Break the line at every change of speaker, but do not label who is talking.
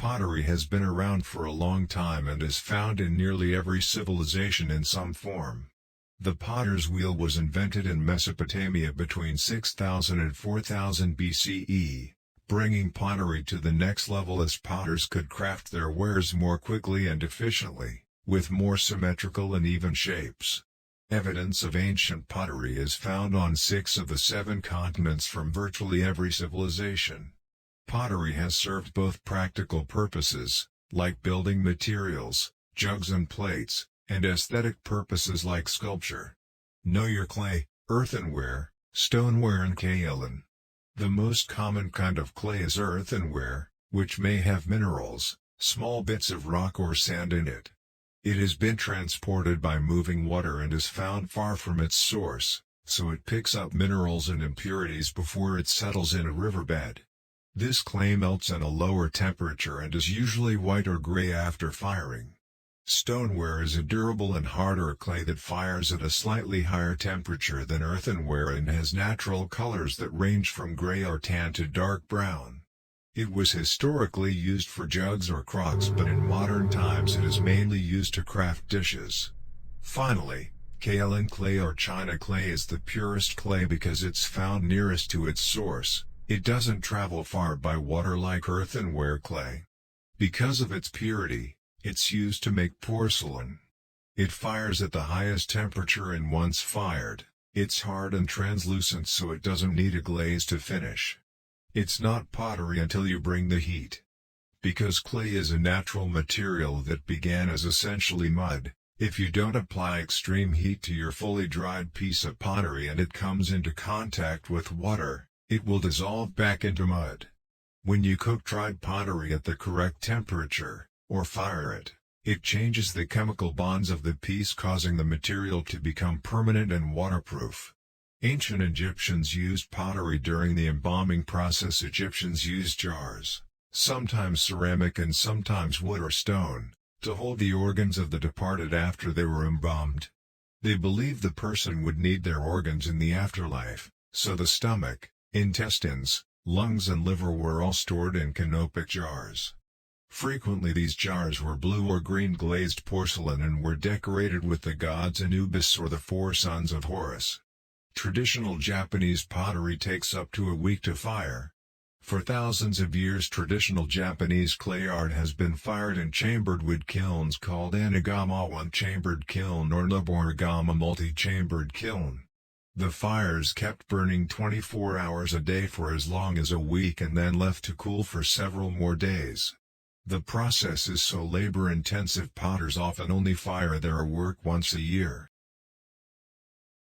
Pottery has been around for a long time and is found in nearly every civilization in some form. The potter's wheel was invented in Mesopotamia between 6000 and 4000 BCE, bringing pottery to the next level as potters could craft their wares more quickly and efficiently, with more symmetrical and even shapes. Evidence of ancient pottery is found on 6 of the 7 continents from virtually every civilization. Pottery has served both practical purposes, like building materials, jugs and plates, and aesthetic purposes like sculpture. Know your clay, earthenware, stoneware and kaolin. The most common kind of clay is earthenware, which may have minerals, small bits of rock or sand in it. It has been transported by moving water and is found far from its source, so it picks up minerals and impurities before it settles in a riverbed. This clay melts at a lower temperature and is usually white or gray after firing. Stoneware is a durable and harder clay that fires at a slightly higher temperature than earthenware and has natural colors that range from gray or tan to dark brown. It was historically used for jugs or crocks, but in modern times it is mainly used to craft dishes. Finally, kaolin clay or China clay is the purest clay because it's found nearest to its source. It doesn't travel far by water like earthenware clay. Because of its purity, it's used to make porcelain. It fires at the highest temperature and once fired, it's hard and translucent so it doesn't need a glaze to finish. It's not pottery until you bring the heat. Because clay is a natural material that began as essentially mud, if you don't apply extreme heat to your fully dried piece of pottery and it comes into contact with water, it will dissolve back into mud. When you cook dried pottery at the correct temperature, or fire it, it changes the chemical bonds of the piece, causing the material to become permanent and waterproof. Ancient Egyptians used pottery during the embalming process. Egyptians used jars, sometimes ceramic and sometimes wood or stone, to hold the organs of the departed after they were embalmed. They believed the person would need their organs in the afterlife, so the stomach, intestines, lungs and liver were all stored in canopic jars. Frequently these jars were blue or green glazed porcelain and were decorated with the gods Anubis or the 4 sons of Horus. Traditional Japanese pottery takes up to a week to fire. For thousands of years traditional Japanese clay art has been fired in chambered wood kilns called anagama one-chambered kiln or noborigama multi-chambered kiln. The fires kept burning 24 hours a day for as long as a week and then left to cool for several more days. The process is so labor-intensive potters often only fire their work once a year.